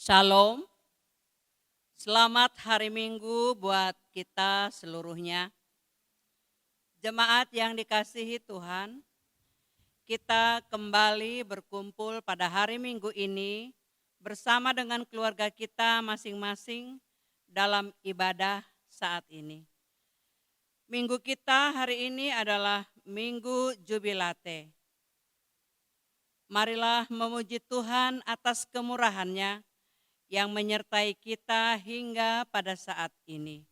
Shalom, selamat hari Minggu buat kita seluruhnya. Jemaat yang dikasihi Tuhan, kita kembali berkumpul pada hari Minggu ini bersama dengan keluarga kita masing-masing dalam ibadah saat ini. Minggu kita hari ini adalah Minggu Jubilate. Marilah memuji Tuhan atas kemurahan-Nya yang menyertai kita hingga pada saat ini.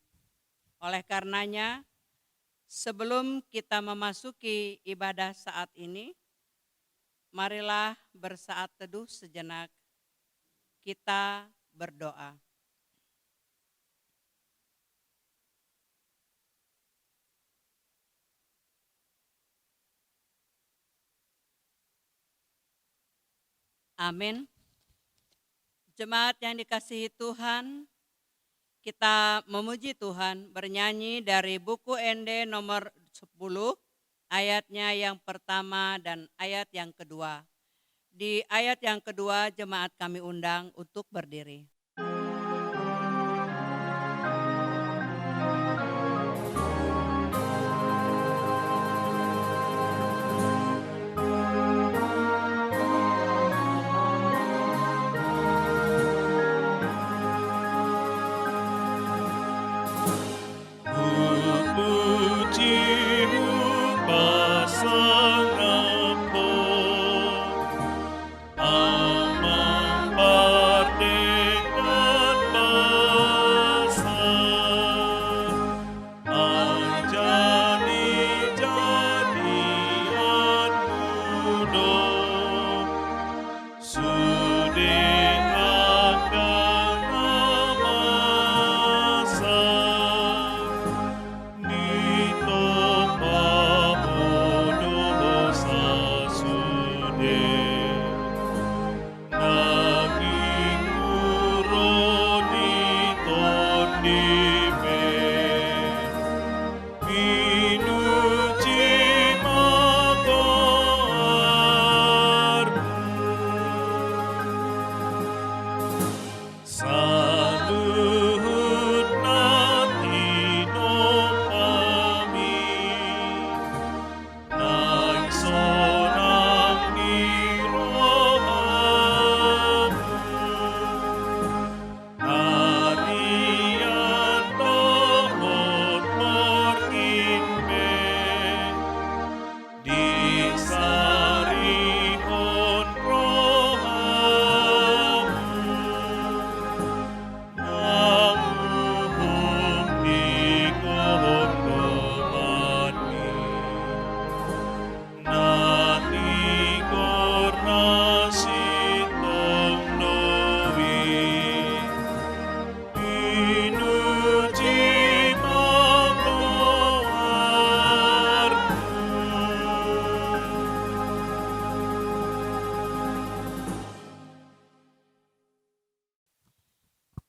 Oleh karenanya, sebelum kita memasuki ibadah saat ini, marilah bersaat teduh sejenak, kita berdoa. Amin. Jemaat yang dikasihi Tuhan, kita memuji Tuhan bernyanyi dari buku ND nomor 10, ayatnya yang pertama dan ayat yang kedua. Di ayat yang kedua jemaat kami undang untuk berdiri.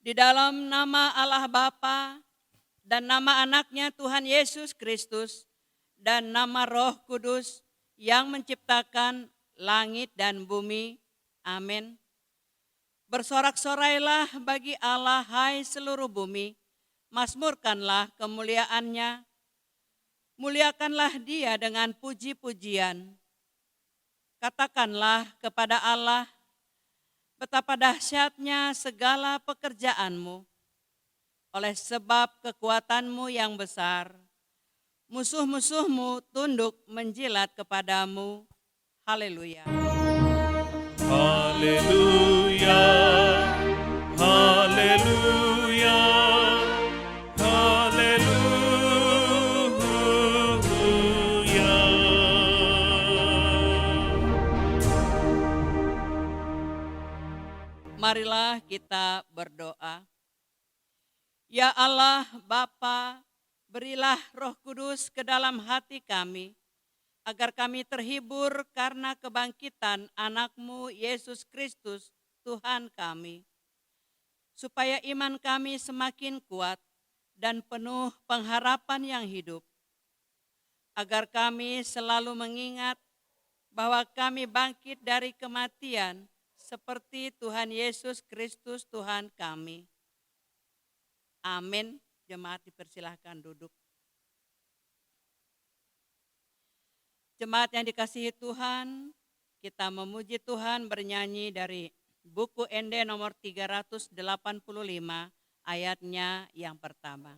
Di dalam nama Allah Bapa dan nama anaknya Tuhan Yesus Kristus dan nama Roh Kudus yang menciptakan langit dan bumi. Amin. Bersorak-sorailah bagi Allah hai seluruh bumi, mazmurkanlah kemuliaannya, muliakanlah Dia dengan puji-pujian. Katakanlah kepada Allah, betapa dahsyatnya segala pekerjaanmu, oleh sebab kekuatanmu yang besar, musuh-musuhmu tunduk menjilat kepadamu. Haleluya. Haleluya, haleluya, haleluya. Marilah kita berdoa. Ya Allah Bapa, berilah Roh Kudus ke dalam hati kami, agar kami terhibur karena kebangkitan anak-Mu Yesus Kristus Tuhan kami. Supaya iman kami semakin kuat dan penuh pengharapan yang hidup. Agar kami selalu mengingat bahwa kami bangkit dari kematian seperti Tuhan Yesus Kristus Tuhan kami. Amin. Jemaat dipersilahkan duduk. Jemaat yang dikasihi Tuhan, kita memuji Tuhan bernyanyi dari buku ND nomor 385 ayatnya yang pertama.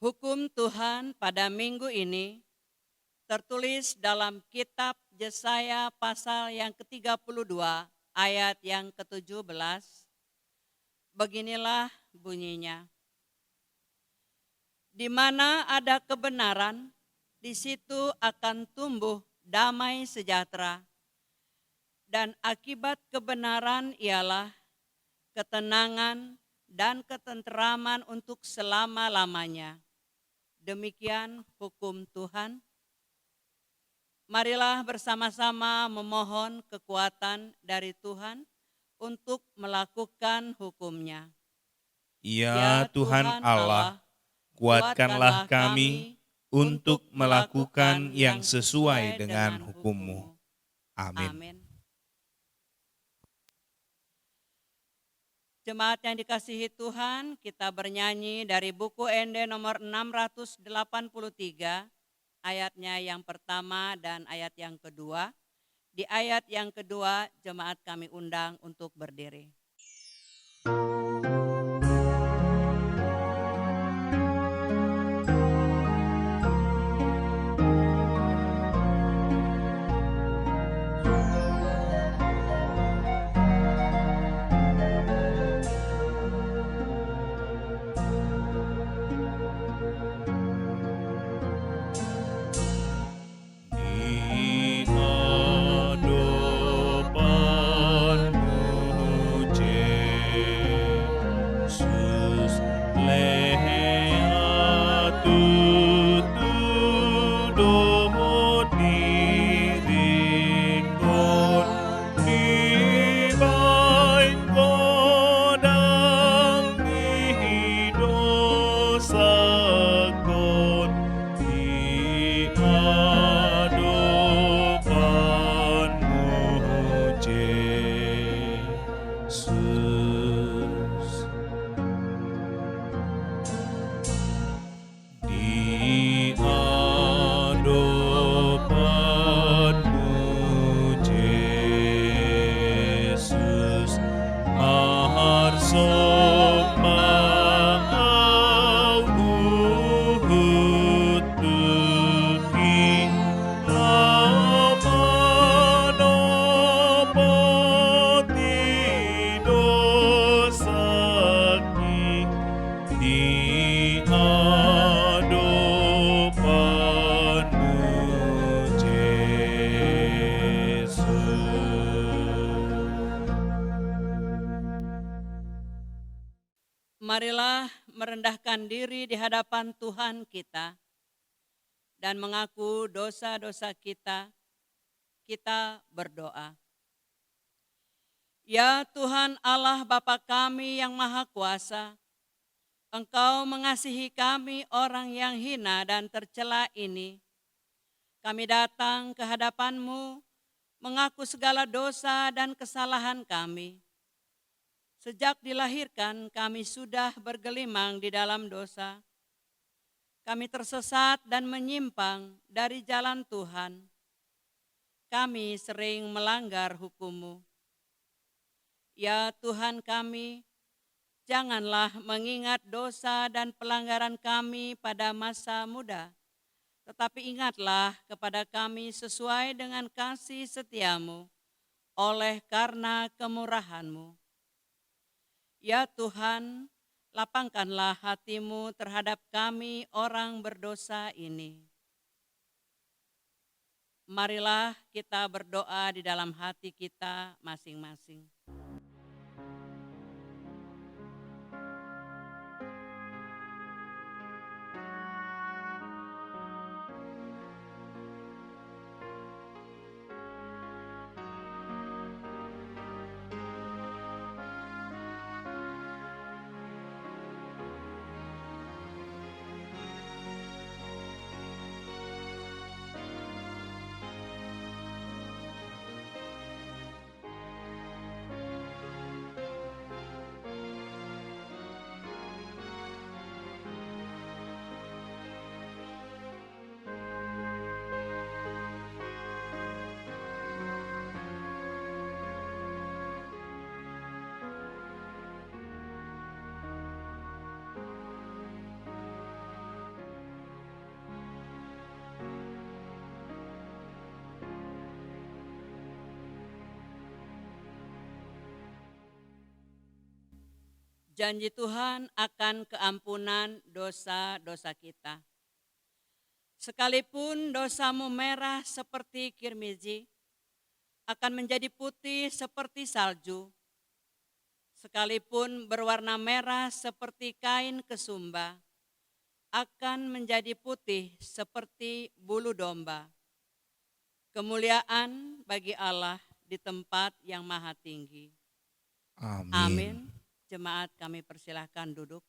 Hukum Tuhan pada minggu ini tertulis dalam kitab Yesaya pasal yang ke-32 ayat yang ke-17. Beginilah bunyinya. Di mana ada kebenaran, di situ akan tumbuh damai sejahtera. Dan akibat kebenaran ialah ketenangan dan ketenteraman untuk selama-lamanya. Demikian hukum Tuhan. Marilah bersama-sama memohon kekuatan dari Tuhan untuk melakukan hukum-Nya. Ya Tuhan Allah, kuatkanlah kami untuk melakukan yang sesuai dengan hukum-Mu. Amin. Amin. Jemaat yang dikasihi Tuhan, kita bernyanyi dari buku ND nomor 683, ayatnya yang pertama dan ayat yang kedua. Di ayat yang kedua, jemaat kami undang untuk berdiri. Di hadapan-Mu Marilah merendahkan diri di hadapan Tuhan kita dan mengaku dosa-dosa kita. Kita berdoa. Ya Tuhan Allah Bapa kami yang Maha Kuasa, Engkau mengasihi kami orang yang hina dan tercela ini. Kami datang ke hadapan-Mu, mengaku segala dosa dan kesalahan kami. Sejak dilahirkan kami sudah bergelimang di dalam dosa. Kami tersesat dan menyimpang dari jalan Tuhan. Kami sering melanggar hukum-Mu. Ya Tuhan kami, janganlah mengingat dosa dan pelanggaran kami pada masa muda, tetapi ingatlah kepada kami sesuai dengan kasih setia-Mu oleh karena kemurahan-Mu. Ya Tuhan, lapangkanlah hati-Mu terhadap kami orang berdosa ini. Marilah kita berdoa di dalam hati kita masing-masing. Janji Tuhan akan keampunan dosa-dosa kita. Sekalipun dosamu merah seperti kirmizi, akan menjadi putih seperti salju. Sekalipun berwarna merah seperti kain kesumba, akan menjadi putih seperti bulu domba. Kemuliaan bagi Allah di tempat yang maha tinggi. Amin. Amin. Jemaat kami persilahkan duduk.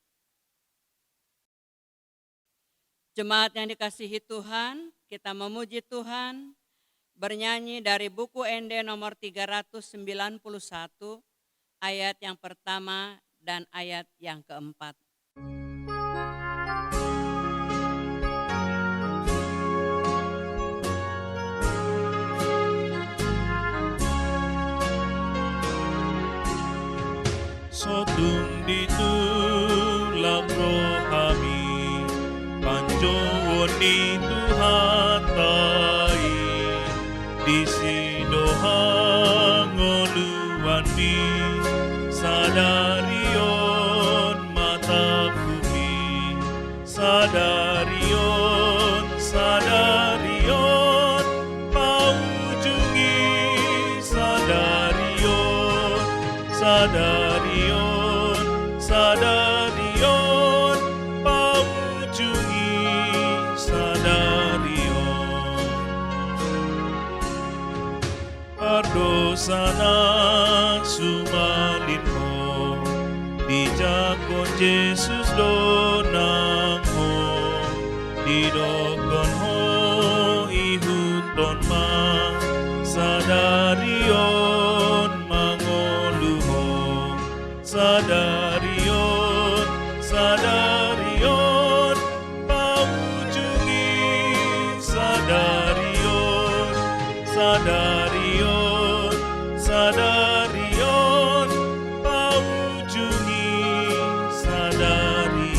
Jemaat yang dikasihi Tuhan, kita memuji Tuhan, bernyanyi dari buku ND nomor 391, ayat yang pertama dan ayat yang keempat. Sotung ditulak rohami, panjoni Tuhan tai, disidohang oluani, sadarion mata bumi, sadarion, sadarion, paujungi, sadarion, sadarion, sadarion, paujungi, sadarion. Pardosana sumalinho, dijakon Yesus donangho, didokon ho ihunton ma, sadarion mangoluho, sadarion, sadarion, paujungi, sadarion, sadarion, sadarion, paujungi, sadarion.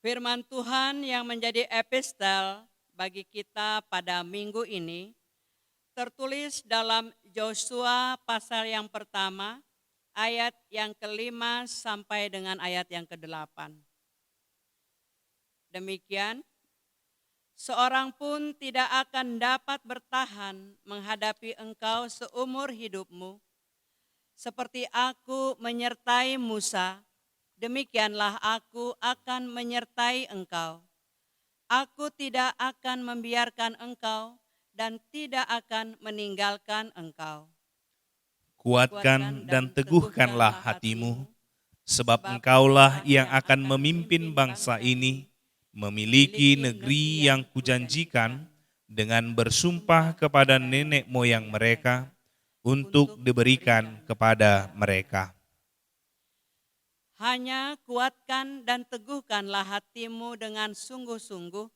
Firman Tuhan yang menjadi epistel bagi kita pada minggu ini tertulis dalam Yosua pasal yang pertama, ayat yang ke-5 sampai dengan ayat yang ke-8. Demikian, Seorang pun tidak akan dapat bertahan menghadapi engkau seumur hidupmu. Seperti aku menyertai Musa, demikianlah aku akan menyertai engkau. Aku tidak akan membiarkan engkau dan tidak akan meninggalkan engkau. Kuatkan dan teguhkanlah hatimu, sebab engkaulah yang akan memimpin bangsa ini, memiliki negeri yang kujanjikan dengan bersumpah kepada nenek moyang mereka untuk diberikan kepada mereka. Hanya kuatkan dan teguhkanlah hatimu dengan sungguh-sungguh.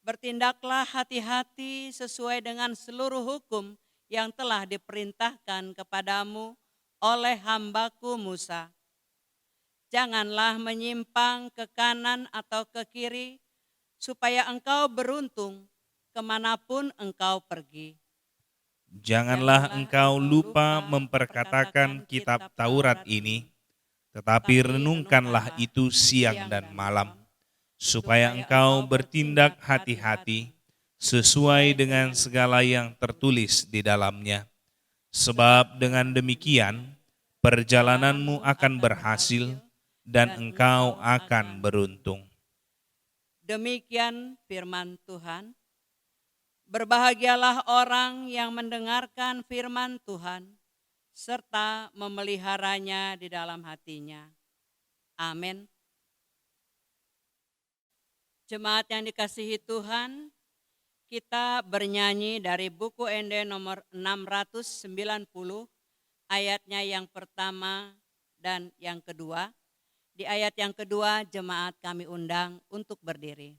Bertindaklah hati-hati sesuai dengan seluruh hukum yang telah diperintahkan kepadamu oleh hambaku Musa. Janganlah menyimpang ke kanan atau ke kiri, supaya engkau beruntung kemanapun engkau pergi. Janganlah engkau lupa memperkatakan kitab Taurat ini, tetapi renungkanlah itu siang dan malam, supaya engkau bertindak hati-hati sesuai dengan segala yang tertulis di dalamnya. Sebab dengan demikian, perjalananmu akan berhasil dan engkau akan beruntung. Demikian firman Tuhan. Berbahagialah orang yang mendengarkan firman Tuhan, serta memeliharanya di dalam hatinya. Amin. Jemaat yang dikasihi Tuhan, kita bernyanyi dari buku Ende nomor 690, ayatnya yang pertama dan yang kedua. Di ayat yang kedua, jemaat kami undang untuk berdiri.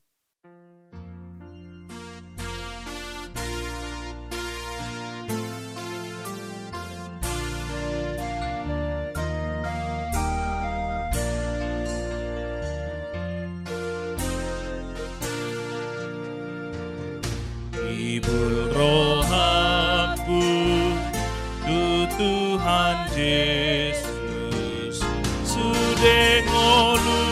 Ibul rohaku, tu Tuhan Yesus, sudengolu.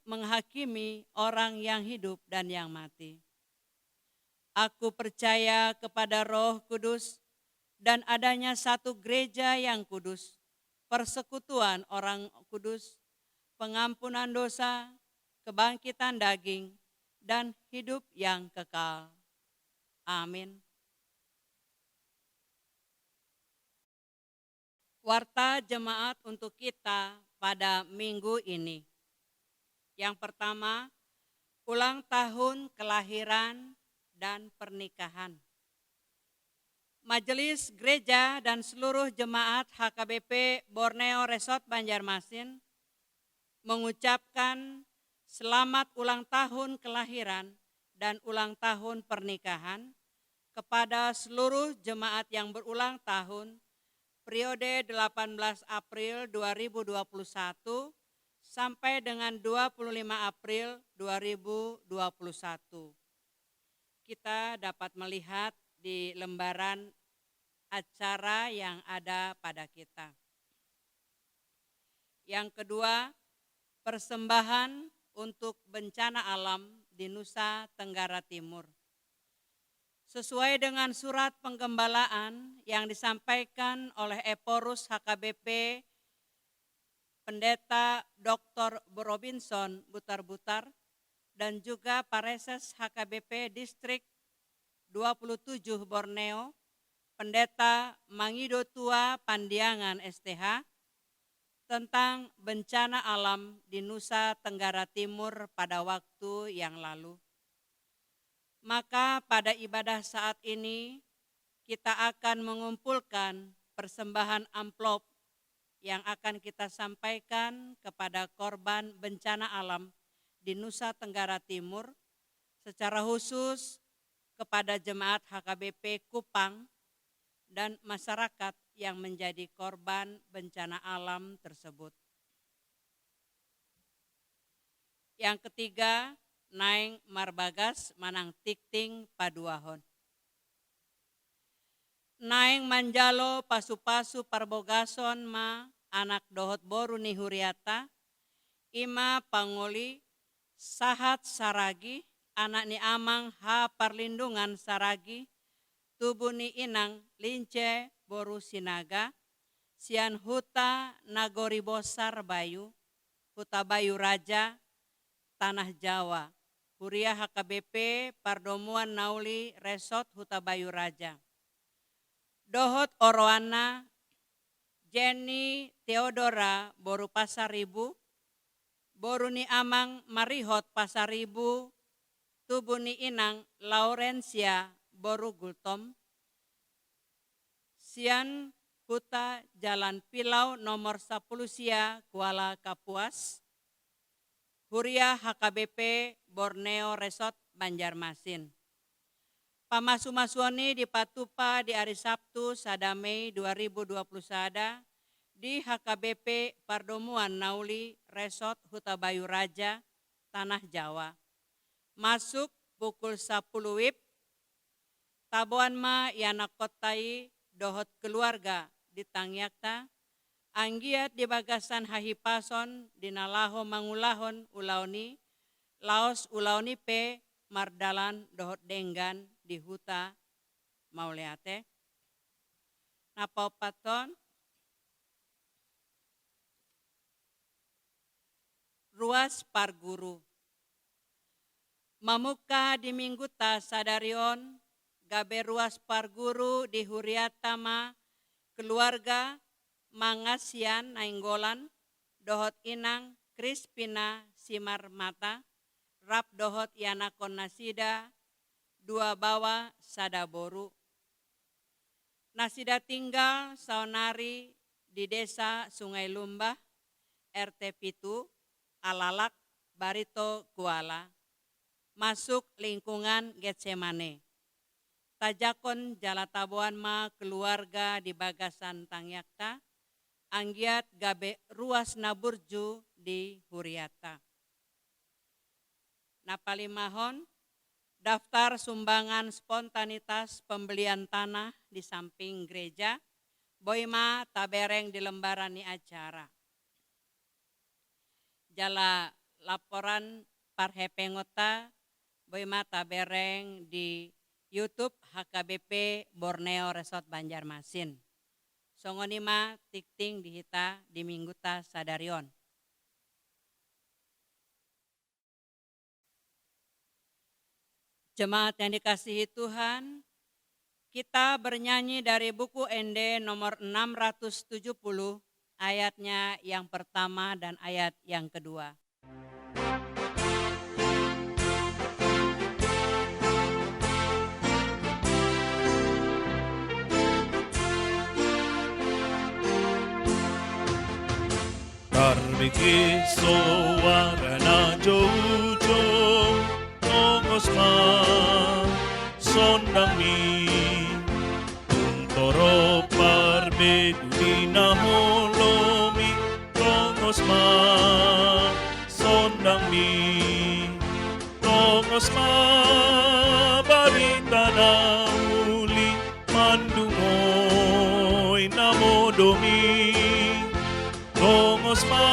Menghakimi orang yang hidup dan yang mati. Aku percaya kepada Roh Kudus dan adanya satu gereja yang kudus, persekutuan orang kudus, pengampunan dosa, kebangkitan daging, dan hidup yang kekal. Amin. Warta jemaat untuk kita pada minggu ini. Yang pertama, ulang tahun kelahiran dan pernikahan. Majelis Gereja dan seluruh jemaat HKBP Borneo Resort Banjarmasin mengucapkan selamat ulang tahun kelahiran dan ulang tahun pernikahan kepada seluruh jemaat yang berulang tahun periode 18 April 2021 sampai dengan 25 April 2021. Kita dapat melihat di lembaran acara yang ada pada kita. Yang kedua, persembahan untuk bencana alam di Nusa Tenggara Timur. Sesuai dengan surat penggembalaan yang disampaikan oleh Eporus HKBP Pendeta Dr. Robinson Butar-Butar dan juga Pareses HKBP Distrik 27 Borneo, Pendeta Mangido Tua Pandiangan STH, tentang bencana alam di Nusa Tenggara Timur pada waktu yang lalu. Maka pada ibadah saat ini kita akan mengumpulkan persembahan amplop yang akan kita sampaikan kepada korban bencana alam di Nusa Tenggara Timur, secara khusus kepada jemaat HKBP Kupang dan masyarakat yang menjadi korban bencana alam tersebut. Yang ketiga, Naeng Marbagas Manang Tikting Paduahon. Naeng Manjalo Pasu-Pasu Parbogason ma anak dohot boru ni Huriata, Ima Pangoli Sahat Saragi, anak ni Amang Ha Parlindungan Saragi, tubuh ni Inang Lince Boru Sinaga, Sian Huta Nagori Bosar Bayu, Huta Bayu Raja, Tanah Jawa, Huria HKBP Pardomuan Nauli Resort Huta Bayu Raja. Dohot Oroana Jenny Theodora Boru Pasaribu, Boru ni Amang Marihot Pasaribu, tubuh ni Inang Laurencia Boru Gultom, Sian Huta Jalan Pilau nomor 10 Sia Kuala Kapuas, Huria HKBP Borneo Resort Banjarmasin. Pamasu-masuani di Patupa di hari Sabtu sada Mei 2020 sada di HKBP Pardomuan Nauli Resort Huta Bayu Raja, Tanah Jawa. Masuk pukul 10 WIB, tabuan ma yana kotai dohot keluarga di Tangyakta, anggiat di bagasan hahipason di nalaho mangulahon ulauni, laos ulauni pe mardalan dohot denggan di huta mauleate. Napaupaton, ruas parguru. Mamuka di minggu ta sadarion, gabe ruas parguru di Huriatama, keluarga Mangasian Nainggolan, dohot Inang Krispina Simar Mata, rap dohot Yanakon Nasida, dua bawa Sadaboru. Nasida tinggal saunari di desa Sungai Lumbah, RT Pitu, Alalak, Barito, Kuala. Masuk lingkungan Getsemane. Tajakon Jalatabuan ma keluarga di Bagasan Tangyakta, anggiat gabe ruas Naburju di Huriata. Napalimahon, daftar sumbangan spontanitas pembelian tanah di samping gereja, boima tabereng di lembaran ni acara. Jala laporan parhepengota, boima tabereng di YouTube HKBP Borneo Resort Banjarmasin. Songonima tikting dihita di mingguta sadarion. Jemaat yang dikasihi Tuhan, kita bernyanyi dari buku ND nomor 670, ayatnya yang pertama dan ayat yang kedua. Parbigi suara jojo tongos ma sondang mi untoro parbegu na holomi tongos ma sondang mi tongos ma barita na uli mandungoy na modomi tongos ma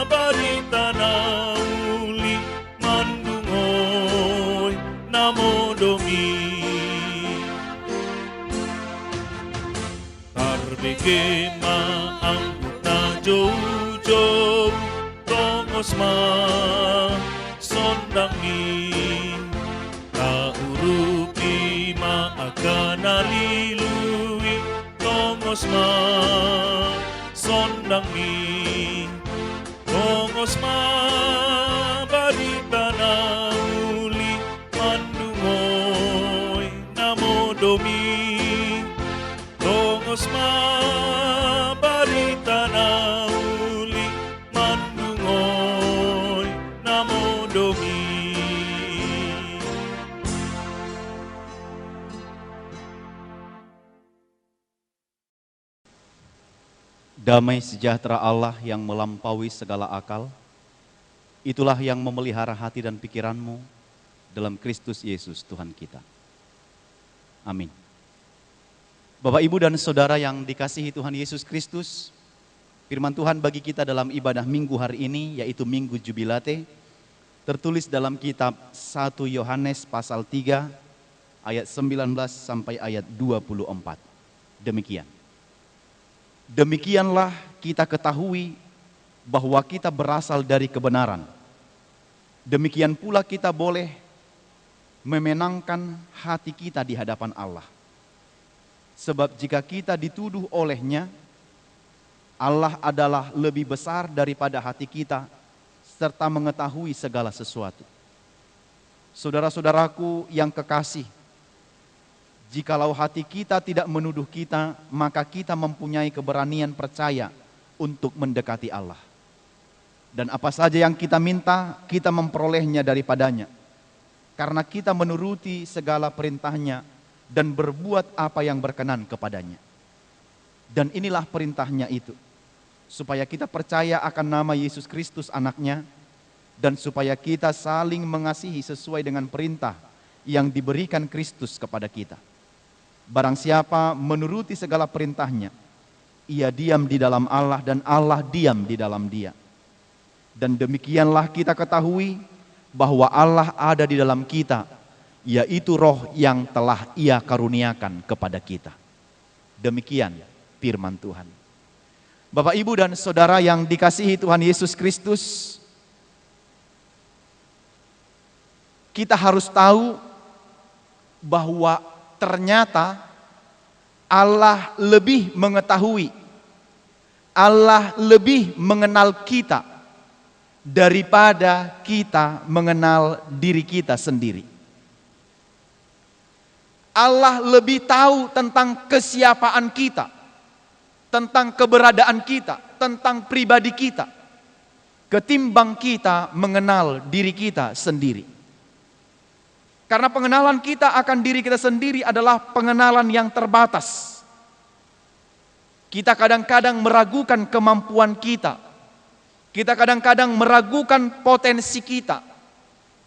barita na uli mandungoy na modomi tarbege maanggut na jojo tongos ma sondang mi kaurupi maaga nalilui tongos ma sondang mi tongos ma barita na uli mandungoy na modomi tongos ma barita na uli mandungoy na modomi. Damai sejahtera Allah yang melampaui segala akal, itulah yang memelihara hati dan pikiranmu dalam Kristus Yesus Tuhan kita. Amin. Bapak, Ibu, dan Saudara yang dikasihi Tuhan Yesus Kristus, firman Tuhan bagi kita dalam ibadah minggu hari ini, yaitu Minggu Jubilate, tertulis dalam kitab 1 Yohanes pasal 3, ayat 19 sampai ayat 24. Demikian. Demikianlah kita ketahui bahwa kita berasal dari kebenaran. Demikian pula kita boleh memenangkan hati kita di hadapan Allah. Sebab jika kita dituduh olehnya, Allah adalah lebih besar daripada hati kita serta mengetahui segala sesuatu. Saudara-saudaraku yang kekasih, jikalau hati kita tidak menuduh kita, maka kita mempunyai keberanian percaya untuk mendekati Allah. Dan apa saja yang kita minta, kita memperolehnya daripadanya. Karena kita menuruti segala perintahnya dan berbuat apa yang berkenan kepadanya. Dan inilah perintahnya itu, supaya kita percaya akan nama Yesus Kristus anaknya, dan supaya kita saling mengasihi sesuai dengan perintah yang diberikan Kristus kepada kita. Barang siapa menuruti segala perintahnya, ia diam di dalam Allah dan Allah diam di dalam dia. Dan demikianlah kita ketahui bahwa Allah ada di dalam kita, yaitu Roh yang telah Ia karuniakan kepada kita. Demikian firman Tuhan. Bapak, Ibu, dan Saudara yang dikasihi Tuhan Yesus Kristus, kita harus tahu bahwa ternyata Allah lebih mengetahui, Allah lebih mengenal kita daripada kita mengenal diri kita sendiri. Allah lebih tahu tentang kesiapaan kita, tentang keberadaan kita, tentang pribadi kita, ketimbang kita mengenal diri kita sendiri. Karena pengenalan kita akan diri kita sendiri adalah pengenalan yang terbatas. Kita kadang-kadang meragukan kemampuan kita. Kita kadang-kadang meragukan potensi kita.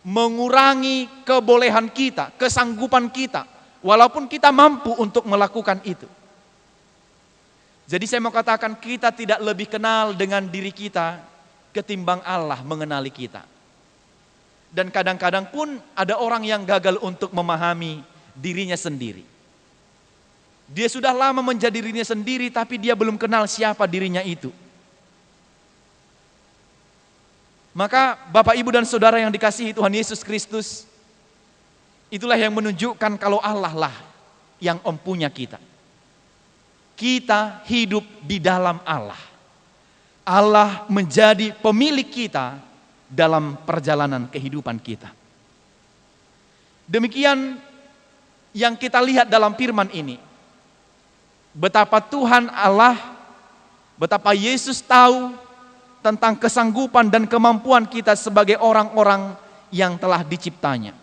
Mengurangi kebolehan kita, kesanggupan kita. Walaupun kita mampu untuk melakukan itu. Jadi saya mau katakan, kita tidak lebih kenal dengan diri kita ketimbang Allah mengenali kita. Dan kadang-kadang pun ada orang yang gagal untuk memahami dirinya sendiri. Dia sudah lama menjadi dirinya sendiri, tapi dia belum kenal siapa dirinya itu. Maka Bapak, Ibu, dan Saudara yang dikasihi Tuhan Yesus Kristus, itulah yang menunjukkan kalau Allah lah yang empunya kita. Kita hidup di dalam Allah. Allah menjadi pemilik kita dalam perjalanan kehidupan kita. Demikian yang kita lihat dalam firman ini. Betapa Tuhan Allah, betapa Yesus tahu tentang kesanggupan dan kemampuan kita sebagai orang-orang yang telah diciptanya.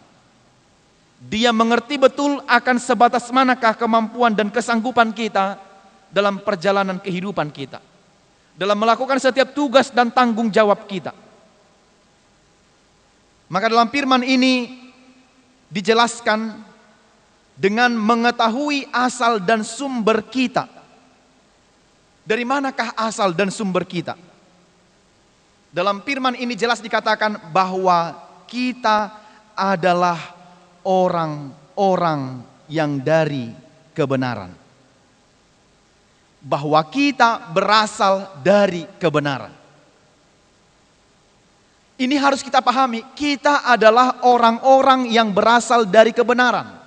Dia mengerti betul akan sebatas manakah kemampuan dan kesanggupan kita dalam perjalanan kehidupan kita, dalam melakukan setiap tugas dan tanggung jawab kita. Maka dalam firman ini dijelaskan dengan mengetahui asal dan sumber kita. Dari manakah asal dan sumber kita? Dalam firman ini jelas dikatakan bahwa kita adalah orang-orang yang dari kebenaran. Bahwa kita berasal dari kebenaran. Ini harus kita pahami, kita adalah orang-orang yang berasal dari kebenaran.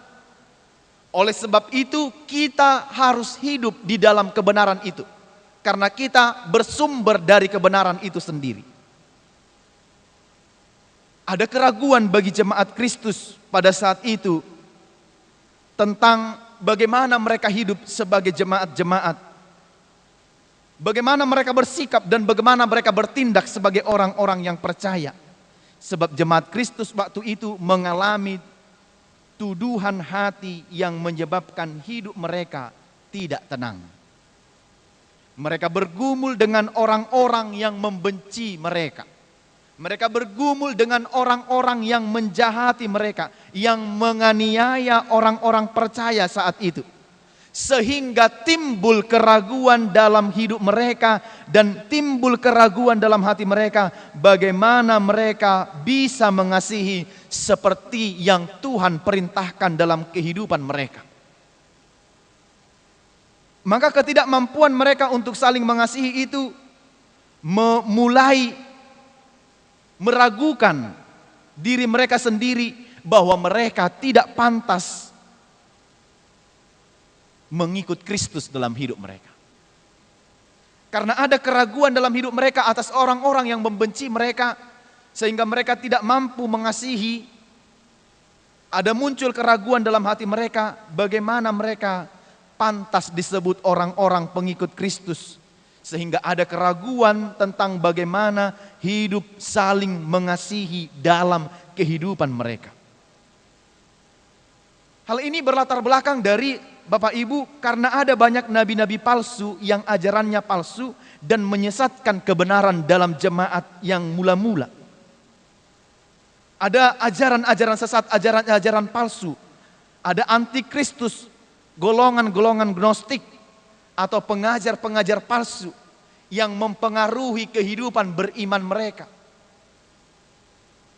Oleh sebab itu kita harus hidup di dalam kebenaran itu. Karena kita bersumber dari kebenaran itu sendiri. Ada keraguan bagi jemaat Kristus pada saat itu tentang bagaimana mereka hidup sebagai jemaat-jemaat. Bagaimana mereka bersikap dan bagaimana mereka bertindak sebagai orang-orang yang percaya. Sebab jemaat Kristus waktu itu mengalami tuduhan hati yang menyebabkan hidup mereka tidak tenang. Mereka bergumul dengan orang-orang yang membenci mereka. Mereka bergumul dengan orang-orang yang menjahati mereka, yang menganiaya orang-orang percaya saat itu. Sehingga timbul keraguan dalam hidup mereka dan timbul keraguan dalam hati mereka bagaimana mereka bisa mengasihi seperti yang Tuhan perintahkan dalam kehidupan mereka. Maka ketidakmampuan mereka untuk saling mengasihi itu mulai meragukan diri mereka sendiri bahwa mereka tidak pantas mengikut Kristus dalam hidup mereka. Karena ada keraguan dalam hidup mereka atas orang-orang yang membenci mereka sehingga mereka tidak mampu mengasihi. Ada muncul keraguan dalam hati mereka bagaimana mereka pantas disebut orang-orang pengikut Kristus. Sehingga ada keraguan tentang bagaimana hidup saling mengasihi dalam kehidupan mereka. Hal ini berlatar belakang dari Bapak Ibu karena ada banyak nabi-nabi palsu yang ajarannya palsu dan menyesatkan kebenaran dalam jemaat yang mula-mula. Ada ajaran-ajaran sesat, ajaran-ajaran palsu. Ada antikristus, golongan-golongan gnostik atau pengajar-pengajar palsu yang mempengaruhi kehidupan beriman mereka.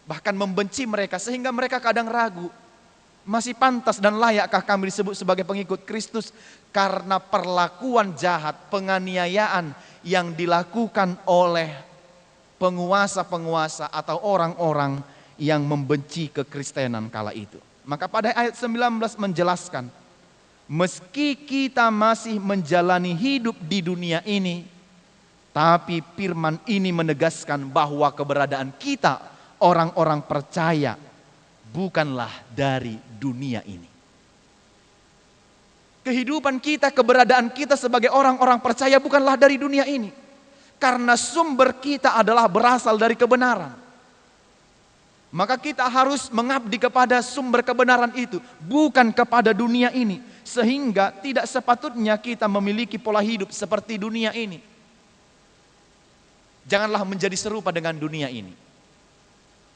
Bahkan membenci mereka sehingga mereka kadang ragu. Masih pantas dan layakkah kami disebut sebagai pengikut Kristus karena perlakuan jahat, penganiayaan yang dilakukan oleh penguasa-penguasa atau orang-orang yang membenci kekristenan kala itu. Maka pada ayat 19 menjelaskan, meski kita masih menjalani hidup di dunia ini, tapi firman ini menegaskan bahwa keberadaan kita orang-orang percaya bukanlah dari dunia ini. Kehidupan kita, keberadaan kita sebagai orang-orang percaya bukanlah dari dunia ini. Karena sumber kita adalah berasal dari kebenaran. Maka kita harus mengabdi kepada sumber kebenaran itu, bukan kepada dunia ini. Sehingga tidak sepatutnya kita memiliki pola hidup seperti dunia ini. Janganlah menjadi serupa dengan dunia ini.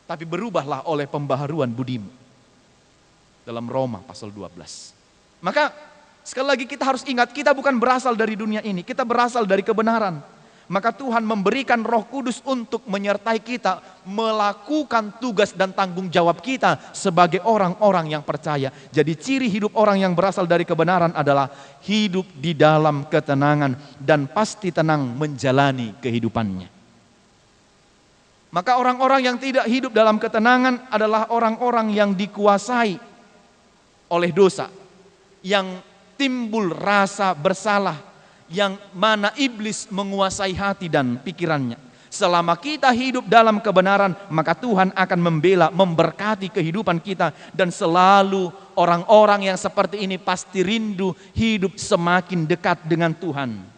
Tapi berubahlah oleh pembaharuan budimu. Dalam Roma pasal 12. Maka sekali lagi kita harus ingat, kita bukan berasal dari dunia ini. Kita berasal dari kebenaran. Maka Tuhan memberikan Roh Kudus untuk menyertai kita melakukan tugas dan tanggung jawab kita sebagai orang-orang yang percaya. Jadi ciri hidup orang yang berasal dari kebenaran adalah hidup di dalam ketenangan dan pasti tenang menjalani kehidupannya. Maka orang-orang yang tidak hidup dalam ketenangan adalah orang-orang yang dikuasai oleh dosa, yang timbul rasa bersalah, yang mana iblis menguasai hati dan pikirannya. Selama kita hidup dalam kebenaran, maka Tuhan akan membela, memberkati kehidupan kita. Dan selalu orang-orang yang seperti ini pasti rindu hidup semakin dekat dengan Tuhan.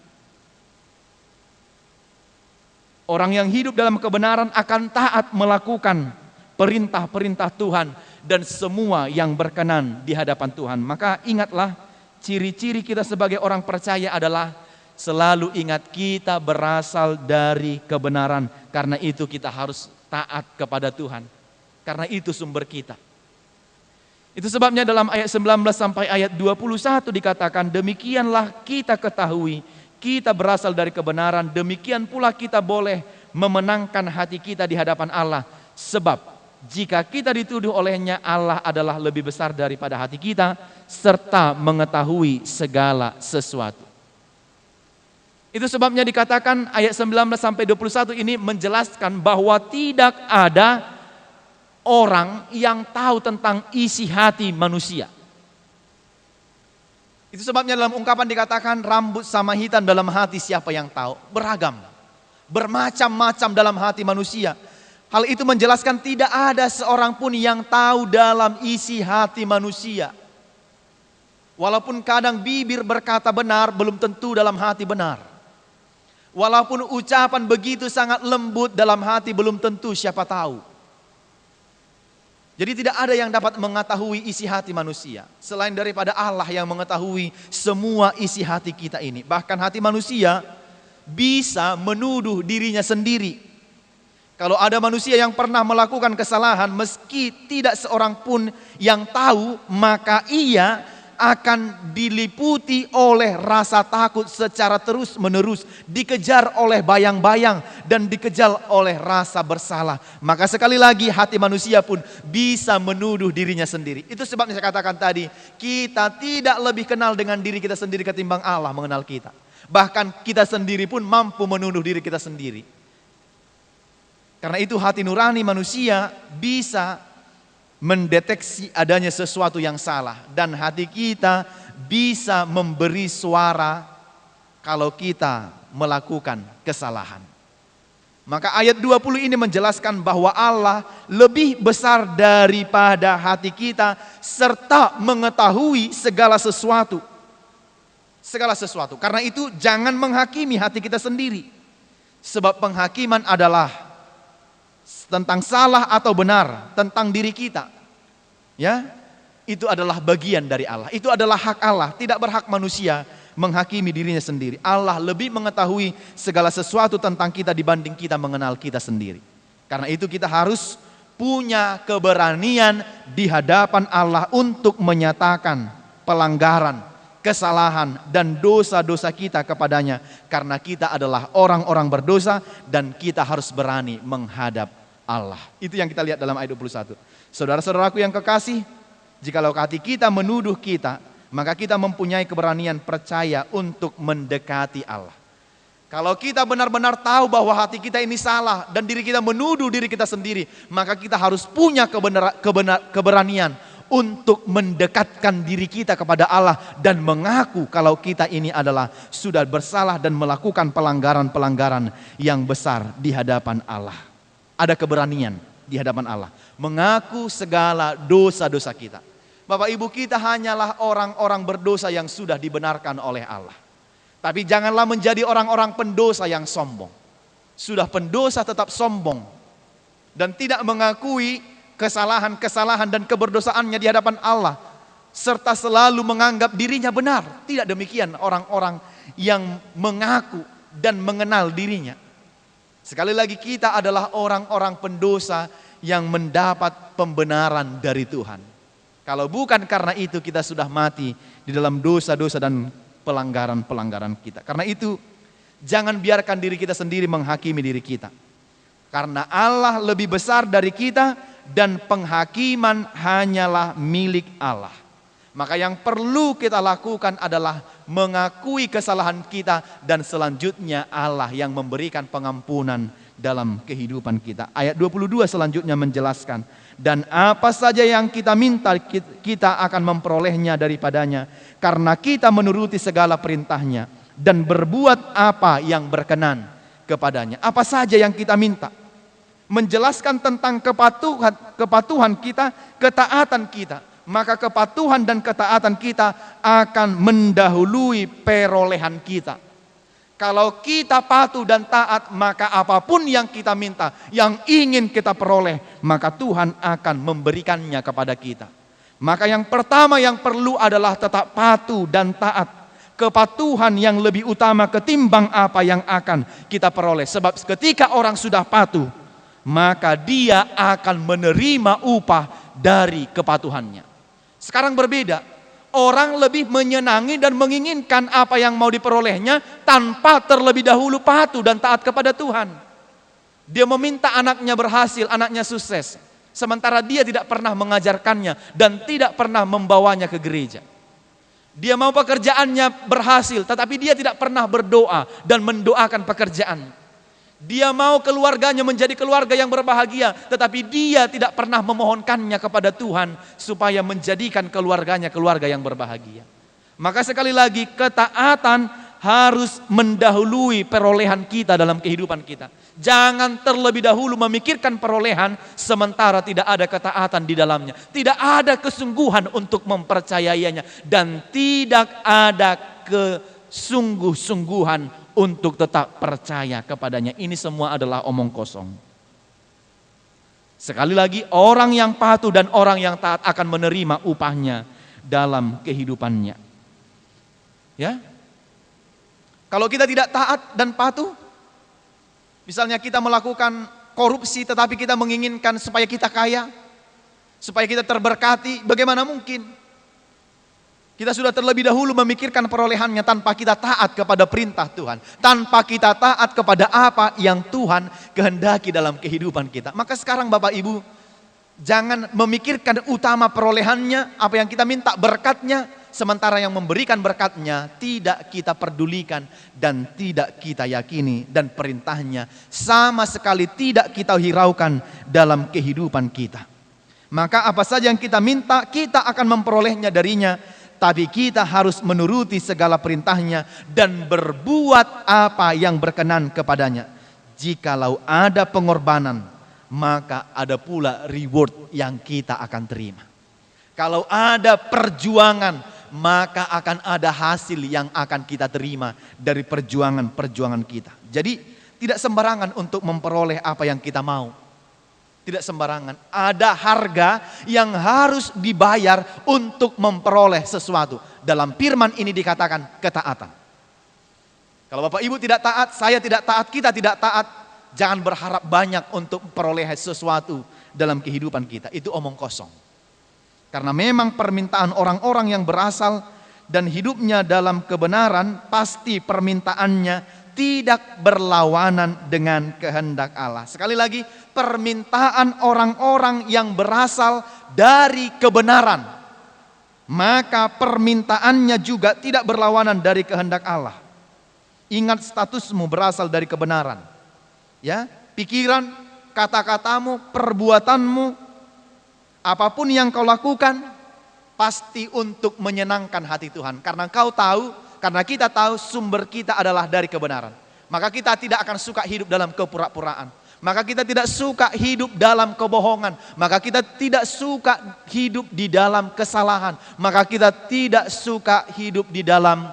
Orang yang hidup dalam kebenaran akan taat melakukan perintah-perintah Tuhan dan semua yang berkenan di hadapan Tuhan. Maka ingatlah, ciri-ciri kita sebagai orang percaya adalah selalu ingat kita berasal dari kebenaran. Karena itu kita harus taat kepada Tuhan. Karena itu sumber kita. Itu sebabnya dalam ayat 19 sampai ayat 21 dikatakan, demikianlah kita ketahui kita berasal dari kebenaran, demikian pula kita boleh memenangkan hati kita di hadapan Allah. Sebab jika kita dituduh olehnya, Allah adalah lebih besar daripada hati kita, serta mengetahui segala sesuatu. Itu sebabnya dikatakan ayat 19 sampai 21 ini menjelaskan bahwa tidak ada orang yang tahu tentang isi hati manusia. Itu sebabnya dalam ungkapan dikatakan rambut sama hitam dalam hati siapa yang tahu? Beragam, bermacam-macam dalam hati manusia. Hal itu menjelaskan tidak ada seorang pun yang tahu dalam isi hati manusia. Walaupun kadang bibir berkata benar, belum tentu dalam hati benar. Walaupun ucapan begitu sangat lembut, dalam hati belum tentu siapa tahu. Jadi tidak ada yang dapat mengetahui isi hati manusia selain daripada Allah yang mengetahui semua isi hati kita ini. Bahkan hati manusia bisa menuduh dirinya sendiri. Kalau ada manusia yang pernah melakukan kesalahan, meski tidak seorang pun yang tahu, maka ia akan diliputi oleh rasa takut secara terus menerus, dikejar oleh bayang-bayang dan dikejar oleh rasa bersalah. Maka sekali lagi hati manusia pun bisa menuduh dirinya sendiri. Itu sebabnya saya katakan tadi, kita tidak lebih kenal dengan diri kita sendiri ketimbang Allah mengenal kita. Bahkan kita sendiri pun mampu menuduh diri kita sendiri. Karena itu hati nurani manusia bisa mendeteksi adanya sesuatu yang salah, dan hati kita bisa memberi suara kalau kita melakukan kesalahan. Maka ayat 20 ini menjelaskan bahwa Allah lebih besar daripada hati kita serta mengetahui segala sesuatu. Segala sesuatu. Karena itu jangan menghakimi hati kita sendiri. Sebab penghakiman adalah tentang salah atau benar, tentang diri kita. Ya, itu adalah bagian dari Allah. Itu adalah hak Allah. Tidak berhak manusia menghakimi dirinya sendiri. Allah lebih mengetahui segala sesuatu tentang kita dibanding kita mengenal kita sendiri. Karena itu kita harus punya keberanian di hadapan Allah untuk menyatakan pelanggaran, kesalahan dan dosa-dosa kita kepadanya. Karena kita adalah orang-orang berdosa dan kita harus berani menghadap Allah. Itu yang kita lihat dalam ayat 21. Saudara-saudaraku yang kekasih, jikalau hati kita menuduh kita, maka kita mempunyai keberanian percaya untuk mendekati Allah. Kalau kita benar-benar tahu bahwa hati kita ini salah dan diri kita menuduh diri kita sendiri, maka kita harus punya keberanian untuk mendekatkan diri kita kepada Allah dan mengaku kalau kita ini adalah sudah bersalah dan melakukan pelanggaran-pelanggaran yang besar di hadapan Allah. Ada keberanian di hadapan Allah, mengaku segala dosa-dosa kita. Bapak Ibu, kita hanyalah orang-orang berdosa yang sudah dibenarkan oleh Allah. Tapi janganlah menjadi orang-orang pendosa yang sombong. Sudah pendosa tetap sombong dan tidak mengakui kesalahan-kesalahan dan keberdosaannya di hadapan Allah, serta selalu menganggap dirinya benar. Tidak demikian orang-orang yang mengaku dan mengenal dirinya. Sekali lagi, kita adalah orang-orang pendosa yang mendapat pembenaran dari Tuhan. Kalau bukan karena itu, kita sudah mati di dalam dosa-dosa dan pelanggaran-pelanggaran kita. Karena itu, jangan biarkan diri kita sendiri menghakimi diri kita. Karena Allah lebih besar dari kita dan penghakiman hanyalah milik Allah. Maka yang perlu kita lakukan adalah mengakui kesalahan kita dan selanjutnya Allah yang memberikan pengampunan dalam kehidupan kita. Ayat 22 selanjutnya menjelaskan, dan apa saja yang kita minta kita akan memperolehnya daripadanya karena kita menuruti segala perintahnya dan berbuat apa yang berkenan kepadanya. Apa saja yang kita minta, menjelaskan tentang kepatuhan kita, ketaatan kita. Maka kepatuhan dan ketaatan kita akan mendahului perolehan kita. Kalau kita patuh dan taat, maka apapun yang kita minta, yang ingin kita peroleh, maka Tuhan akan memberikannya kepada kita. Maka yang pertama yang perlu adalah tetap patuh dan taat. Kepatuhan yang lebih utama ketimbang apa yang akan kita peroleh. Sebab ketika orang sudah patuh, maka dia akan menerima upah dari kepatuhannya. Sekarang berbeda. Orang lebih menyenangi dan menginginkan apa yang mau diperolehnya tanpa terlebih dahulu patuh dan taat kepada Tuhan. Dia meminta anaknya berhasil, anaknya sukses. Sementara dia tidak pernah mengajarkannya dan tidak pernah membawanya ke gereja. Dia mau pekerjaannya berhasil, tetapi dia tidak pernah berdoa dan mendoakan pekerjaannya. Dia mau keluarganya menjadi keluarga yang berbahagia, tetapi dia tidak pernah memohonkannya kepada Tuhan supaya menjadikan keluarganya keluarga yang berbahagia. Maka sekali lagi, ketaatan harus mendahului perolehan kita dalam kehidupan kita. Jangan terlebih dahulu memikirkan perolehan sementara tidak ada ketaatan di dalamnya. Tidak ada kesungguhan untuk mempercayainya dan tidak ada kesungguh-sungguhan untuk tetap percaya kepadanya. Ini semua adalah omong kosong. Sekali lagi, orang yang patuh dan orang yang taat akan menerima upahnya dalam kehidupannya. Ya. Kalau kita tidak taat dan patuh, misalnya kita melakukan korupsi tetapi kita menginginkan supaya kita kaya, supaya kita terberkati, bagaimana mungkin? Kita sudah terlebih dahulu memikirkan perolehannya tanpa kita taat kepada perintah Tuhan. Tanpa kita taat kepada apa yang Tuhan kehendaki dalam kehidupan kita. Maka sekarang Bapak Ibu, jangan memikirkan utama perolehannya, apa yang kita minta berkatnya. Sementara yang memberikan berkatnya tidak kita pedulikan dan tidak kita yakini. Dan perintahnya sama sekali tidak kita hiraukan dalam kehidupan kita. Maka apa saja yang kita minta, kita akan memperolehnya darinya. Tapi kita harus menuruti segala perintahnya dan berbuat apa yang berkenan kepadanya. Jikalau ada pengorbanan, maka ada pula reward yang kita akan terima. Kalau ada perjuangan, maka akan ada hasil yang akan kita terima dari perjuangan-perjuangan kita. Jadi tidak sembarangan untuk memperoleh apa yang kita mau. Tidak sembarangan, ada harga yang harus dibayar untuk memperoleh sesuatu. Dalam firman ini dikatakan ketaatan. Kalau Bapak Ibu tidak taat, saya tidak taat, kita tidak taat, jangan berharap banyak untuk memperoleh sesuatu dalam kehidupan kita. Itu omong kosong. Karena memang permintaan orang-orang yang berasal dan hidupnya dalam kebenaran, pasti permintaannya tidak berlawanan dengan kehendak Allah. Sekali lagi, permintaan orang-orang yang berasal dari kebenaran, maka permintaannya juga tidak berlawanan dari kehendak Allah. Ingat, statusmu berasal dari kebenaran. Ya, pikiran, kata-katamu, perbuatanmu, apapun yang kau lakukan pasti untuk menyenangkan hati Tuhan. Karena kau tahu, karena kita tahu sumber kita adalah dari kebenaran. Maka kita tidak akan suka hidup dalam kepura-puraan. Maka kita tidak suka hidup dalam kebohongan. Maka kita tidak suka hidup di dalam kesalahan. Maka kita tidak suka hidup di dalam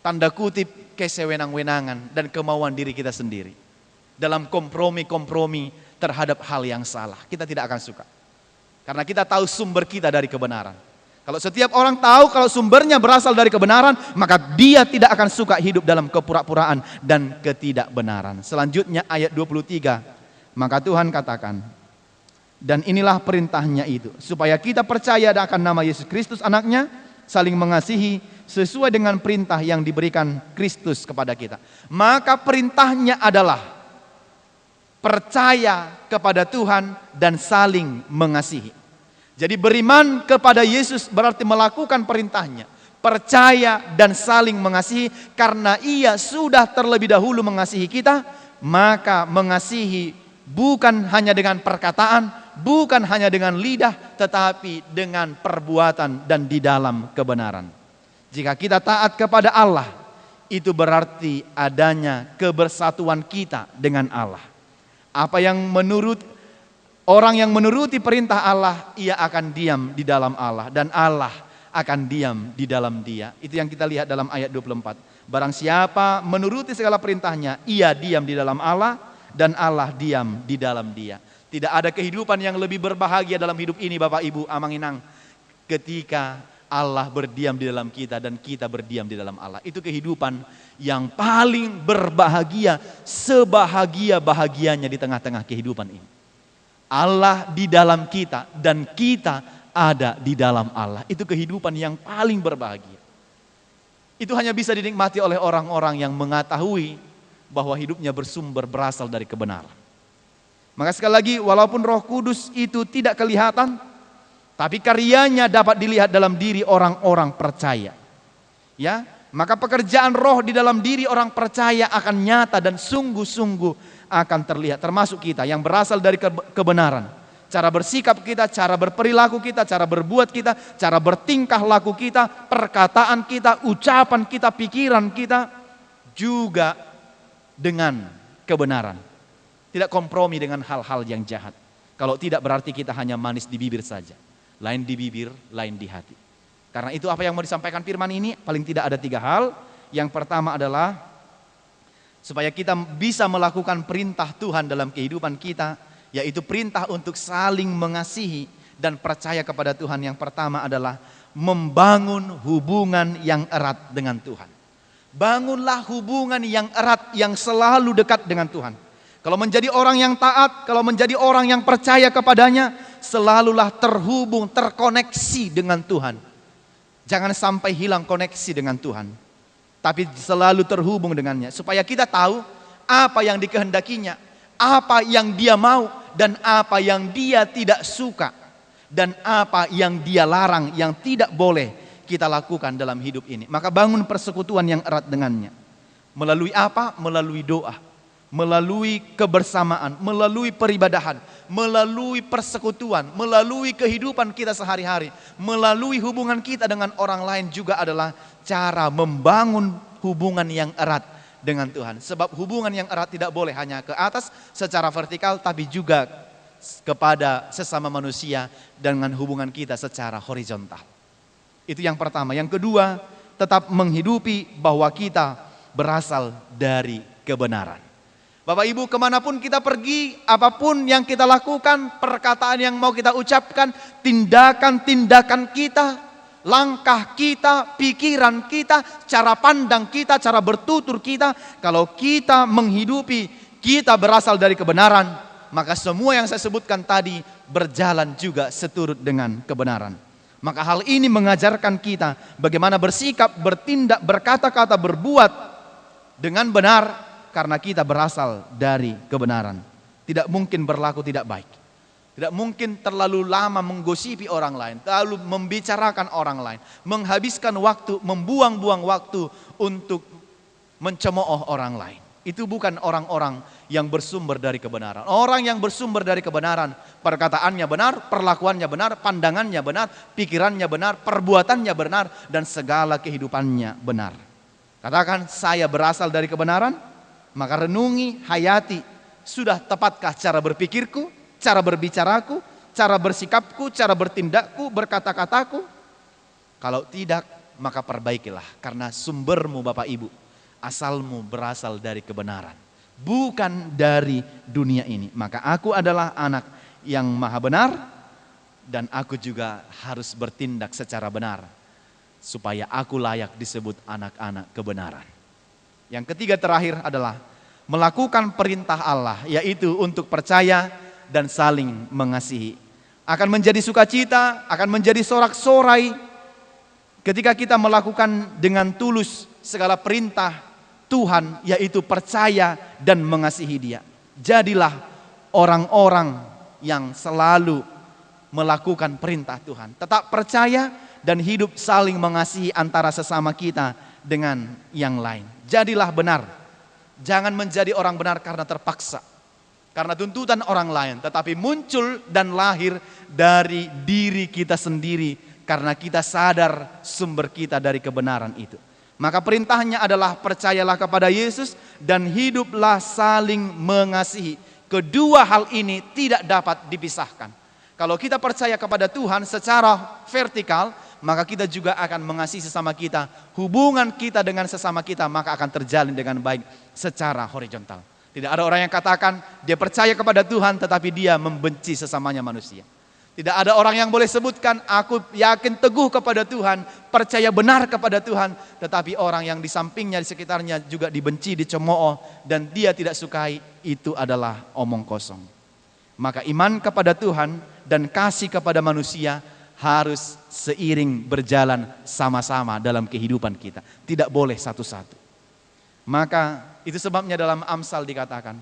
tanda kutip kesewenang-wenangan dan kemauan diri kita sendiri. Dalam kompromi-kompromi terhadap hal yang salah. Kita tidak akan suka. Karena kita tahu sumber kita dari kebenaran. Kalau setiap orang tahu kalau sumbernya berasal dari kebenaran, maka dia tidak akan suka hidup dalam kepura-puraan dan ketidakbenaran. Selanjutnya ayat 23. Maka Tuhan katakan, dan inilah perintahnya itu, supaya kita percaya akan nama Yesus Kristus anaknya, saling mengasihi sesuai dengan perintah yang diberikan Kristus kepada kita. Maka perintahnya adalah percaya kepada Tuhan dan saling mengasihi. Jadi beriman kepada Yesus berarti melakukan perintahnya. Percaya dan saling mengasihi karena ia sudah terlebih dahulu mengasihi kita. Maka mengasihi bukan hanya dengan perkataan, bukan hanya dengan lidah, tetapi dengan perbuatan dan di dalam kebenaran. Jika kita taat kepada Allah, itu berarti adanya kebersatuan kita dengan Allah. Apa yang orang yang menuruti perintah Allah, ia akan diam di dalam Allah. Dan Allah akan diam di dalam Dia. Itu yang kita lihat dalam ayat 24. Barang siapa menuruti segala perintahnya, ia diam di dalam Allah dan Allah diam di dalam dia. Tidak ada kehidupan yang lebih berbahagia dalam hidup ini Bapak Ibu Amanginang, ketika Allah berdiam di dalam kita dan kita berdiam di dalam Allah. Itu kehidupan yang paling berbahagia, sebahagia-bahagianya di tengah-tengah kehidupan ini. Allah di dalam kita dan kita ada di dalam Allah. Itu kehidupan yang paling berbahagia. Itu hanya bisa dinikmati oleh orang-orang yang mengetahui bahwa hidupnya berasal dari kebenaran. Maka sekali lagi, walaupun Roh Kudus itu tidak kelihatan, tapi karyanya dapat dilihat dalam diri orang-orang percaya. Ya, maka pekerjaan Roh di dalam diri orang percaya akan nyata dan sungguh-sungguh akan terlihat. Termasuk kita yang berasal dari kebenaran. Cara bersikap kita, cara berperilaku kita, cara berbuat kita, cara bertingkah laku kita, perkataan kita, ucapan kita, pikiran kita, juga dengan kebenaran. Tidak kompromi dengan hal-hal yang jahat. Kalau tidak berarti kita hanya manis di bibir saja. Lain di bibir, lain di hati. Karena itu apa yang mau disampaikan firman ini, paling tidak ada 3 hal. Yang pertama adalah supaya kita bisa melakukan perintah Tuhan dalam kehidupan kita, yaitu perintah untuk saling mengasihi dan percaya kepada Tuhan. Yang pertama adalah membangun hubungan yang erat dengan Tuhan. Bangunlah hubungan yang erat, yang selalu dekat dengan Tuhan. Kalau menjadi orang yang taat, kalau menjadi orang yang percaya kepadanya, selalulah terhubung, terkoneksi dengan Tuhan. Jangan sampai hilang koneksi dengan Tuhan, tapi selalu terhubung dengannya. Supaya kita tahu apa yang dikehendakinya, apa yang dia mau, dan apa yang dia tidak suka. Dan apa yang dia larang, yang tidak boleh kita lakukan dalam hidup ini. Maka bangun persekutuan yang erat dengannya. Melalui apa? Melalui doa. Melalui kebersamaan, melalui peribadahan, melalui persekutuan, melalui kehidupan kita sehari-hari, melalui hubungan kita dengan orang lain juga adalah cara membangun hubungan yang erat dengan Tuhan. Sebab hubungan yang erat tidak boleh hanya ke atas secara vertikal, tapi juga kepada sesama manusia dengan hubungan kita secara horizontal. Itu yang pertama. Yang kedua, tetap menghidupi bahwa kita berasal dari kebenaran. Bapak Ibu, kemanapun kita pergi, apapun yang kita lakukan, perkataan yang mau kita ucapkan, tindakan-tindakan kita, langkah kita, pikiran kita, cara pandang kita, cara bertutur kita, kalau kita menghidupi, kita berasal dari kebenaran, maka semua yang saya sebutkan tadi berjalan juga seturut dengan kebenaran. Maka hal ini mengajarkan kita bagaimana bersikap, bertindak, berkata-kata, berbuat dengan benar, karena kita berasal dari kebenaran. Tidak mungkin berlaku tidak baik. Tidak mungkin terlalu lama menggosipi orang lain, terlalu membicarakan orang lain, menghabiskan waktu, membuang-buang waktu untuk mencemooh orang lain. Itu bukan orang-orang yang bersumber dari kebenaran. Orang yang bersumber dari kebenaran, perkataannya benar, perlakuannya benar, pandangannya benar, pikirannya benar, perbuatannya benar, dan segala kehidupannya benar. Katakan, saya berasal dari kebenaran. Maka renungi, hayati, sudah tepatkah cara berpikirku, cara berbicaraku, cara bersikapku, cara bertindakku, berkata-kataku? Kalau tidak, maka perbaikilah. Karena sumbermu Bapak Ibu, asalmu berasal dari kebenaran, bukan dari dunia ini. Maka aku adalah anak yang maha benar, dan aku juga harus bertindak secara benar, supaya aku layak disebut anak-anak kebenaran. Yang ketiga terakhir adalah melakukan perintah Allah, yaitu untuk percaya dan saling mengasihi. Akan menjadi sukacita, akan menjadi sorak-sorai ketika kita melakukan dengan tulus segala perintah Tuhan, yaitu percaya dan mengasihi Dia. Jadilah orang-orang yang selalu melakukan perintah Tuhan. Tetap percaya dan hidup saling mengasihi antara sesama kita dengan yang lain. Jadilah benar. Jangan menjadi orang benar karena terpaksa, karena tuntutan orang lain, tetapi muncul dan lahir dari diri kita sendiri karena kita sadar sumber kita dari kebenaran itu. Maka perintahnya adalah percayalah kepada Yesus dan hiduplah saling mengasihi. Kedua hal ini tidak dapat dipisahkan. Kalau kita percaya kepada Tuhan secara vertikal, maka kita juga akan mengasihi sesama kita. Hubungan kita dengan sesama kita maka akan terjalin dengan baik secara horizontal. Tidak ada orang yang katakan dia percaya kepada Tuhan tetapi dia membenci sesamanya manusia. Tidak ada orang yang boleh sebutkan aku yakin teguh kepada Tuhan, percaya benar kepada Tuhan, tetapi orang yang di sampingnya, di sekitarnya juga dibenci, dicemooh, dan dia tidak sukai, itu adalah omong kosong. Maka iman kepada Tuhan dan kasih kepada manusia harus seiring berjalan sama-sama dalam kehidupan kita. Tidak boleh satu-satu. Maka itu sebabnya dalam Amsal dikatakan,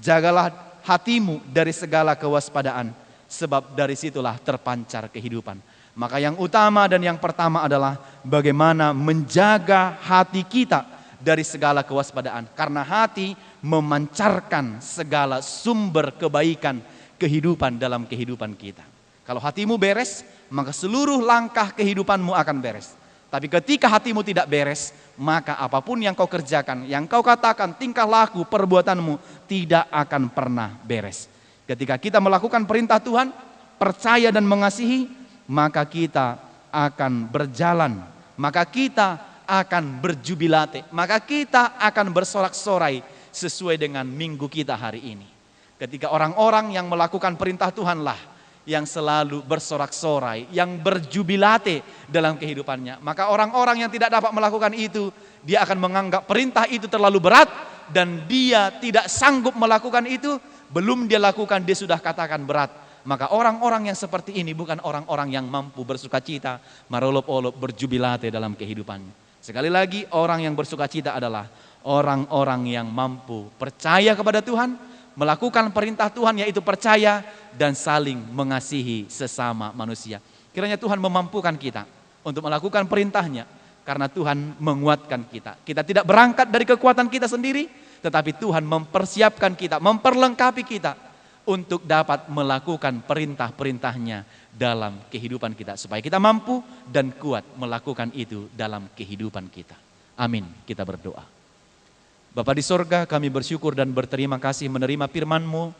jagalah hatimu dari segala kewaspadaan, sebab dari situlah terpancar kehidupan. Maka yang utama dan yang pertama adalah bagaimana menjaga hati kita dari segala kewaspadaan. Karena hati memancarkan segala sumber kebaikan kehidupan dalam kehidupan kita. Kalau hatimu beres, maka seluruh langkah kehidupanmu akan beres. Tapi ketika hatimu tidak beres, maka apapun yang kau kerjakan, yang kau katakan, tingkah laku, perbuatanmu tidak akan pernah beres. Ketika kita melakukan perintah Tuhan, percaya dan mengasihi, maka kita akan berjalan, maka kita akan berjubilate, maka kita akan bersorak-sorai sesuai dengan minggu kita hari ini. Ketika orang-orang yang melakukan perintah Tuhanlah yang selalu bersorak-sorai, yang berjubilate dalam kehidupannya. Maka orang-orang yang tidak dapat melakukan itu, dia akan menganggap perintah itu terlalu berat dan dia tidak sanggup melakukan itu. Belum dia lakukan, dia sudah katakan berat. Maka orang-orang yang seperti ini bukan orang-orang yang mampu bersukacita, marolop-olop, berjubilate dalam kehidupannya. Sekali lagi, orang yang bersukacita adalah orang-orang yang mampu percaya kepada Tuhan, melakukan perintah Tuhan yaitu percaya dan saling mengasihi sesama manusia. Kiranya Tuhan memampukan kita untuk melakukan perintahnya karena Tuhan menguatkan kita. Kita tidak berangkat dari kekuatan kita sendiri, tetapi Tuhan mempersiapkan kita, memperlengkapi kita untuk dapat melakukan perintah-perintahnya dalam kehidupan kita. Supaya kita mampu dan kuat melakukan itu dalam kehidupan kita. Amin, kita berdoa. Bapa di sorga, kami bersyukur dan berterima kasih menerima firman-Mu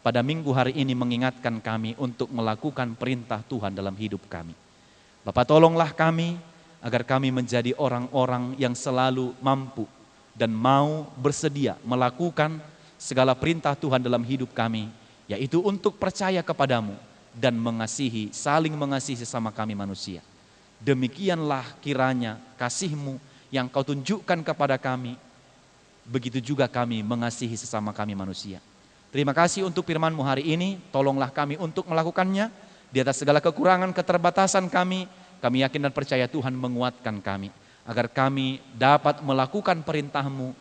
pada minggu hari ini mengingatkan kami untuk melakukan perintah Tuhan dalam hidup kami. Bapa, tolonglah kami agar kami menjadi orang-orang yang selalu mampu dan mau bersedia melakukan segala perintah Tuhan dalam hidup kami, yaitu untuk percaya kepadamu dan mengasihi, saling mengasihi sesama kami manusia. Demikianlah kiranya kasih-Mu yang Kau tunjukkan kepada kami, begitu juga kami mengasihi sesama kami manusia. Terima kasih untuk firman-Mu hari ini, tolonglah kami untuk melakukannya. Di atas segala kekurangan, keterbatasan kami yakin dan percaya Tuhan menguatkan kami. Agar kami dapat melakukan perintah-Mu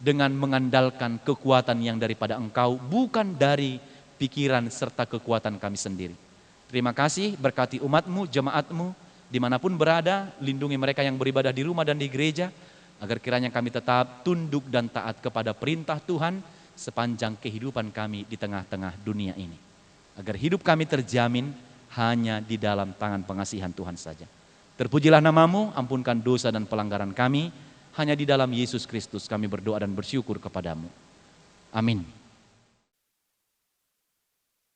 dengan mengandalkan kekuatan yang daripada Engkau, bukan dari pikiran serta kekuatan kami sendiri. Terima kasih, berkati umat-Mu, jemaat-Mu, dimanapun berada, lindungi mereka yang beribadah di rumah dan di gereja, agar kiranya kami tetap tunduk dan taat kepada perintah Tuhan sepanjang kehidupan kami di tengah-tengah dunia ini. Agar hidup kami terjamin hanya di dalam tangan pengasihan Tuhan saja. Terpujilah nama-Mu, ampunkan dosa dan pelanggaran kami. Hanya di dalam Yesus Kristus kami berdoa dan bersyukur kepadamu. Amin.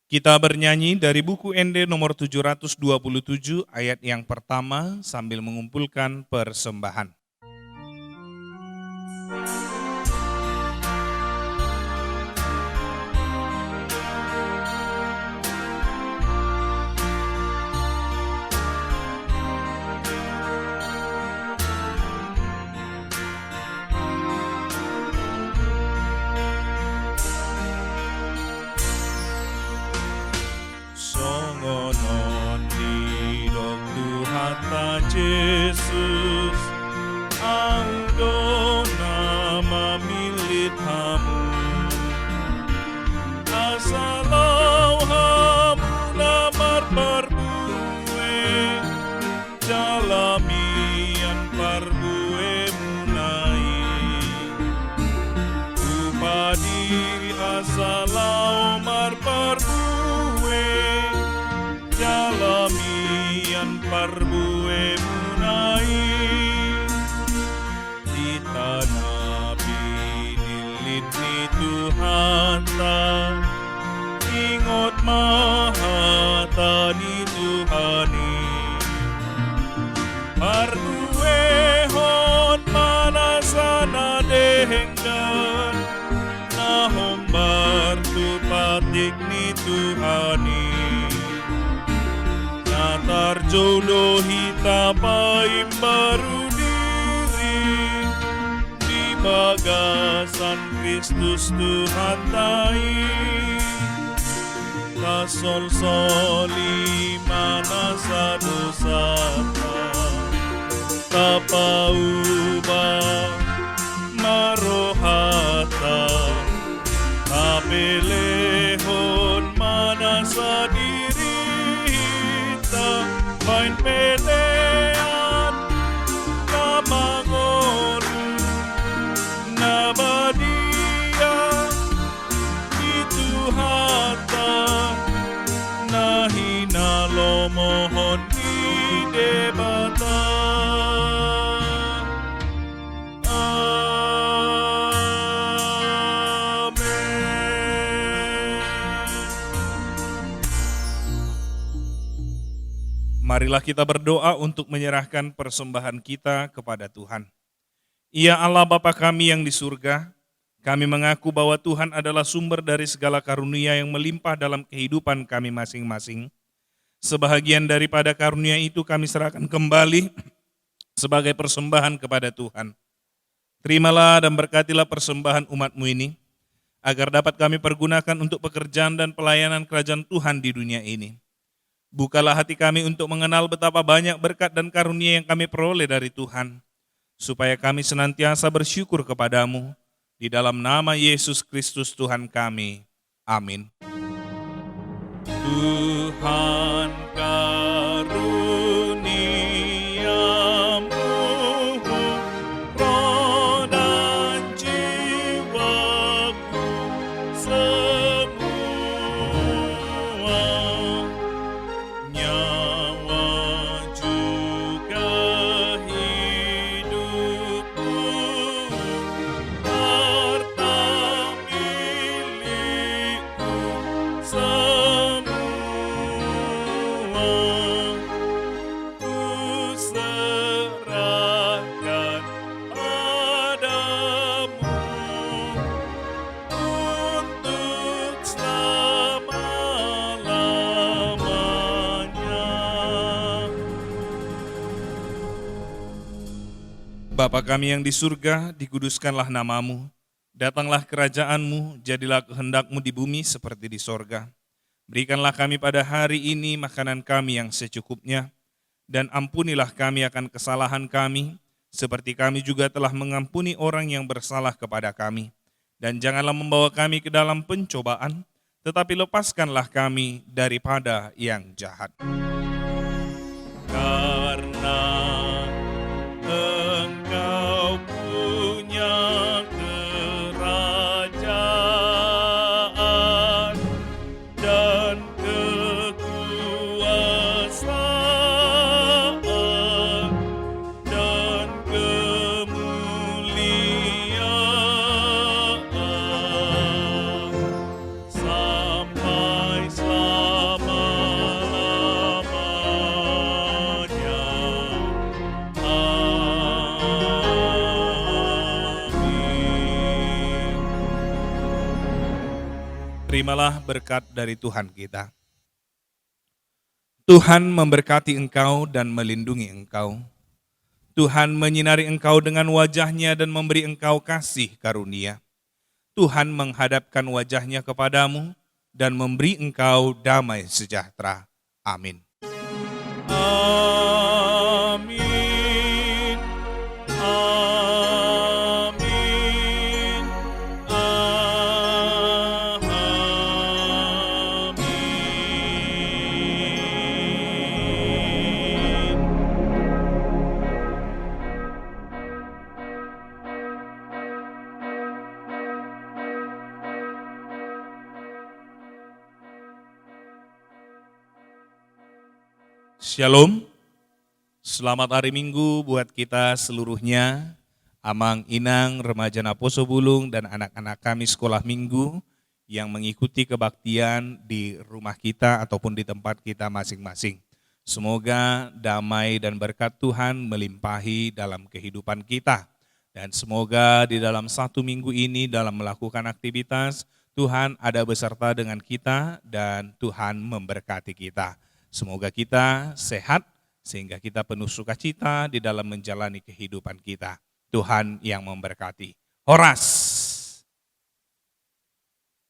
Kita bernyanyi dari buku ND nomor 727 ayat yang pertama sambil mengumpulkan persembahan. Yesus henggan nahombar tu patik ni Tuhani natar jodoh hita paim baru diri di bagasan Kristus Tuhan tai kasol soli mana dosa tapauba marohata kapelehon mana sadiri hita main pelean kamangonu nabadia itu hata nahina lomohon di debata. Marilah kita berdoa untuk menyerahkan persembahan kita kepada Tuhan. Ya Allah Bapa kami yang di surga, kami mengaku bahwa Tuhan adalah sumber dari segala karunia yang melimpah dalam kehidupan kami masing-masing. Sebahagian daripada karunia itu kami serahkan kembali sebagai persembahan kepada Tuhan. Terimalah dan berkatilah persembahan umat-Mu ini, agar dapat kami pergunakan untuk pekerjaan dan pelayanan kerajaan Tuhan di dunia ini. Bukalah hati kami untuk mengenal betapa banyak berkat dan karunia yang kami peroleh dari Tuhan, supaya kami senantiasa bersyukur kepadamu, di dalam nama Yesus Kristus Tuhan kami. Amin. Tuhan karuniamu, roh dan jiwaku semua, nyawa juga hidupku, harta milikku semua, ku serahkan padamu untuk selama-lamanya. Bapa kami yang di surga, dikuduskanlah namamu. Datanglah kerajaanmu, jadilah kehendakmu di bumi seperti di sorga. Berikanlah kami pada hari ini makanan kami yang secukupnya, dan ampunilah kami akan kesalahan kami, seperti kami juga telah mengampuni orang yang bersalah kepada kami. Dan janganlah membawa kami ke dalam pencobaan, tetapi lepaskanlah kami daripada yang jahat. Karena Engkau punya kerajaan dan kekuasaan dan kemuliaan sampai selama-lamanya. Amin. Terimalah berkat dari Tuhan kita. Tuhan memberkati engkau dan melindungi engkau. Tuhan menyinari engkau dengan wajah-Nya dan memberi engkau kasih karunia. Tuhan menghadapkan wajah-Nya kepadamu dan memberi engkau damai sejahtera. Amin. Amin. Amin. Amin. Shalom, selamat hari Minggu buat kita seluruhnya, Amang Inang, Remaja Naposo Bulung, dan anak-anak kami sekolah minggu yang mengikuti kebaktian di rumah kita ataupun di tempat kita masing-masing. Semoga damai dan berkat Tuhan melimpahi dalam kehidupan kita. Dan semoga di dalam 1 minggu ini dalam melakukan aktivitas, Tuhan ada beserta dengan kita dan Tuhan memberkati kita. Semoga kita sehat sehingga kita penuh sukacita di dalam menjalani kehidupan kita. Tuhan yang memberkati. Horas.